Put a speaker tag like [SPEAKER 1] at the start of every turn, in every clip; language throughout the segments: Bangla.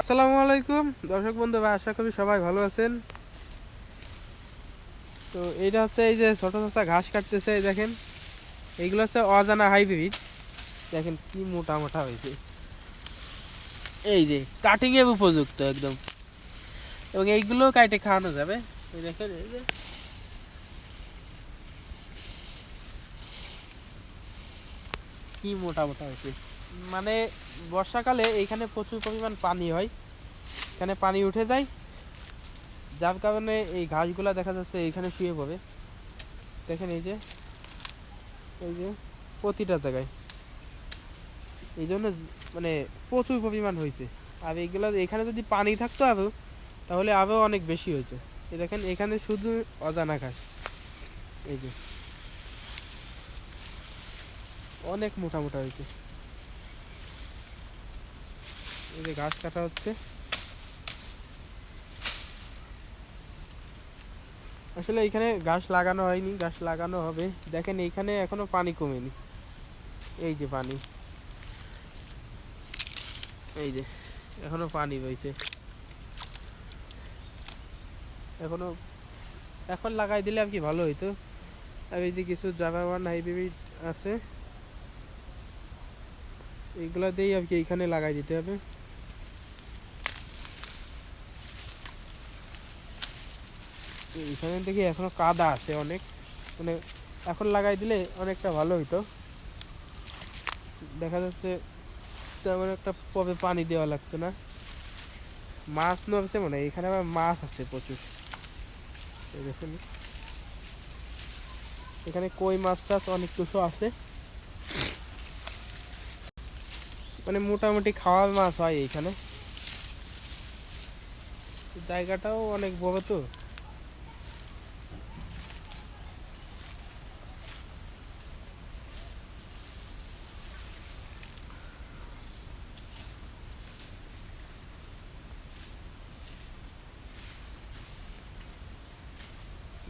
[SPEAKER 1] আসসালামু আলাইকুম দর্শক বন্ধু, আশা করি সবাই ভালো আছেন। তো এইটা হচ্ছে এই যে ছোট ছোট ঘাস কাটতেছে, এই দেখেন এইগুলো হচ্ছে অজানা হাইব্রিড। দেখেন কি মোটা মোটা হয়েছে, এই যে কাটিং এর উপযুক্ত একদম, এবং এইগুলো কাটে খাওয়ানো যাবে। এই দেখেন এই যে কি মোটা মোটা হয়েছে। মানে বর্ষাকালে এইখানে প্রচুর পরিমাণ পানি হয়, এখানে পানি উঠে যায়, যার কারণে এই ঘাসগুলা দেখা যাচ্ছে এইখানে শুয়ে পড়ে। দেখেন এই যে প্রতিটা জায়গায়, এই জন্য মানে প্রচুর পরিমাণ হয়েছে। আর এইগুলো এখানে যদি পানি থাকতো আরও, তাহলে আরও অনেক বেশি হতো। এই দেখেন এখানে শুধু অজানা ঘাস, এই যে অনেক মোটা মোটা হয়েছে। এই যে ঘাস কাটা হচ্ছে, আসলে এখানে ঘাস লাগানো হয়নি, ঘাস লাগানো হবে। দেখেন এইখানে এখনো পানি কমেনি, এই যে পানি, এই যে এখনো পানি রয়েছে, এখনো এখন লাগাই দিলে আর কি ভালো হইতো। আর এই যে কিছু জাভাওয়ান হাইব্রিড আছে, এইগুলা দিয়েই আর কি এইখানে লাগাই দিতে হবে। এইখানে দেখি এখনো কাদা আছে অনেক, মানে এখন লাগাই দিলে অনেকটা ভালো হইতো। দেখা যাচ্ছে তেমন একটা পবে পানি দেওয়া লাগতো না। মাছ নড়ছে, মানে এখানে আবার মাছ আছে প্রচুর। এই দেখুন এখানে কই মাছ টাছ অনেক কিছু আছে, মানে মোটামুটি খাওয়ার মাছ হয় এইখানে। জায়গাটাও অনেক বড় তো।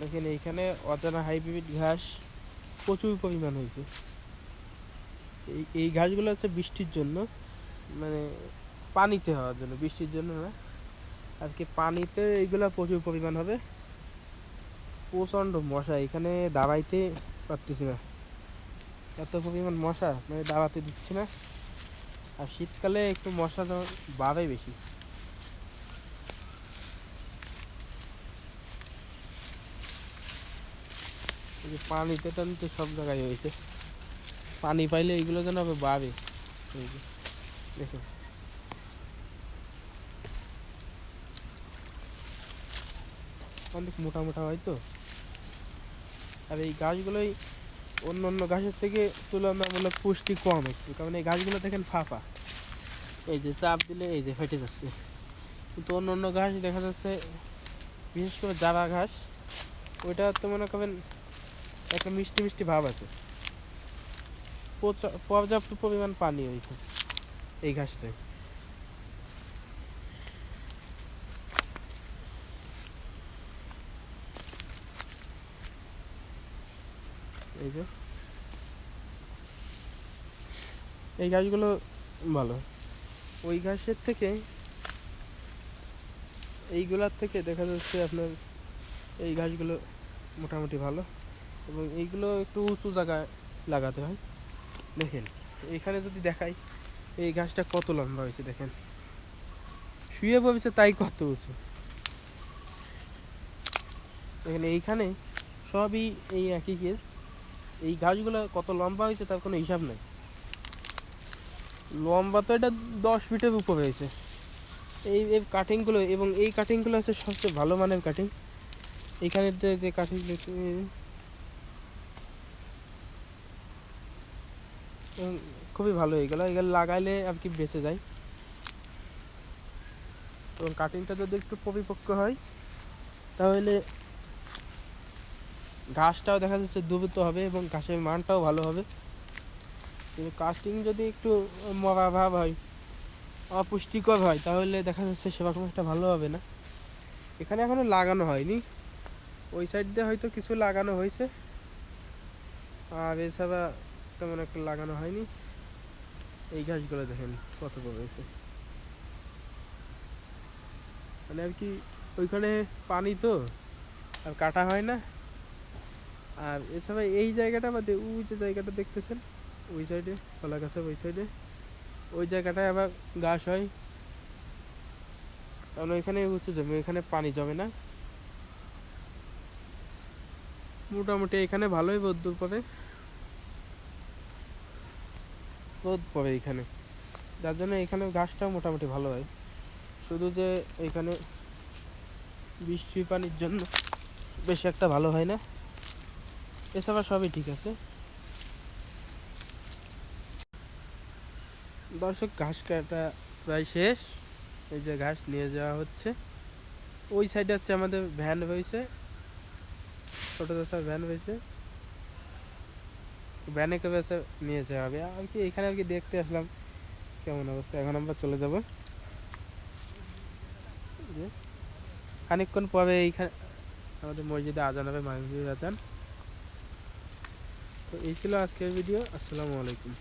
[SPEAKER 1] দেখেন এইখানে অজানা হাইব্রিড ঘাস প্রচুর পরিমাণ হয়েছে। এই এই ঘাসগুলো হচ্ছে বৃষ্টির জন্য, মানে পানিতে হওয়ার জন্য, বৃষ্টির জন্য না আর কি। পানিতে এইগুলা প্রচুর পরিমাণ হবে। প্রচণ্ড মশা, এখানে দাঁড়াইতে পারতেছি না, এত পরিমাণ মশা, মানে দাঁড়াতে দিচ্ছে না। আর শীতকালে একটু মশা বাড়ে বেশি। এই যে পানিতে টানিতে সব জায়গায় হয়েছে, পানি পাইলে এইগুলো যেন আবার বাড়ে। এই যে দেখুন অনেক মোটা মোটা হয় তো। আর এই গাছগুলোই অন্য অন্য ঘাসের থেকে তুলনামূলক পুষ্টি কম একটু, কারণ এই গাছগুলো দেখেন ফাঁপা, এই যে চাপ দিলে এই যে ফেটে যাচ্ছে। কিন্তু অন্য অন্য ঘাস দেখা যাচ্ছে, বিশেষ করে জারা ঘাস, ওইটা তো মনে করেন একটা মিষ্টি মিষ্টি ভাব আছে। পর্যাপ্ত পরিমাণ পানি ওইখানে এই ঘাসটায়। এই যে এই ঘাসগুলো ভালো, ওই ঘাসের থেকে এইগুলার থেকে দেখা যাচ্ছে আপনার এই ঘাসগুলো মোটামুটি ভালো, এবং এইগুলো একটু উঁচু জায়গায় লাগাতে হয়। দেখেন এখানে যদি দেখাই, এই ঘাসটা কত লম্বা হয়েছে দেখেন, শুয়ে পড়েছে তাই কত উঁচু। দেখেন এইখানে সবই এই একই কেস, এই গাছগুলো কত লম্বা হয়েছে তার কোনো হিসাব নেই। লম্বা তো এটা 10 ফিটের উপরে হয়েছে। এই এই কাটিংগুলো, এবং এই কাটিংগুলো হচ্ছে সবচেয়ে ভালো মানের কাটিং। এইখানে যে কাটিংগুলো খুবই ভালো, এইগুলো এগুলো লাগাইলে আর কি বেঁচে যায়। এবং কাটিংটা যদি একটু পরিপক্ক হয়, তাহলে ঘাসটাও দেখা যাচ্ছে দ্রুত হবে এবং ঘাসের মানটাও ভালো হবে। কিন্তু কাটিং যদি একটু মরা ভাব হয়, অপুষ্টিকর হয়, তাহলে দেখা যাচ্ছে সেরকম একটা ভালো হবে না। এখানে এখনো লাগানো হয়নি, ওই সাইড দিয়ে হয়তো কিছু লাগানো হয়েছে, আর এছাড়া তেমন একটা লাগানো হয়নি। এই ঘাসগুলো দেখেন কত বড় হয়েছে। মানে আর কি ওইখানে পানি তো আর কাটা হয় না। আর এছাড়া এই জায়গাটা বাদে ওই যে জায়গাটা দেখতেছেন ওই সাইডে কলা গাছের ওই সাইডে ওই জায়গাটায় আবার ঘাস হয়, কারণ ওইখানে উঁচু জমি, ওইখানে পানি জমে না। মোটামুটি এখানে ভালোই রোদ্দুর পড়ে, রোদ পড়ে এখানে, যার জন্য এখানে ঘাসটাও মোটামুটি ভালো হয়। শুধু যে এখানে বৃষ্টি পানির জন্য বেশি একটা ভালো হয় না, এছাড়া সবই ঠিক আছে। দর্শক ঘাস কাটা প্রায় শেষ, এই যে ঘাস নিয়ে যাওয়া হচ্ছে। ওই সাইডে হচ্ছে আমাদের ভ্যান রয়েছে, ছোটো চাষার ভ্যান রয়েছে, ভ্যানে করে নিয়ে যাওয়া হবে আর কি। এখানে আর কি দেখতে আসলাম কেমন অবস্থা। এখন আমরা চলে যাব, যে খানিকক্ষণ পরে এইখানে আমাদের মসজিদে আজান হবে, মাগরিবের আজান। তো এই ছিল আজকের ভিডিও। আসসালামু আলাইকুম।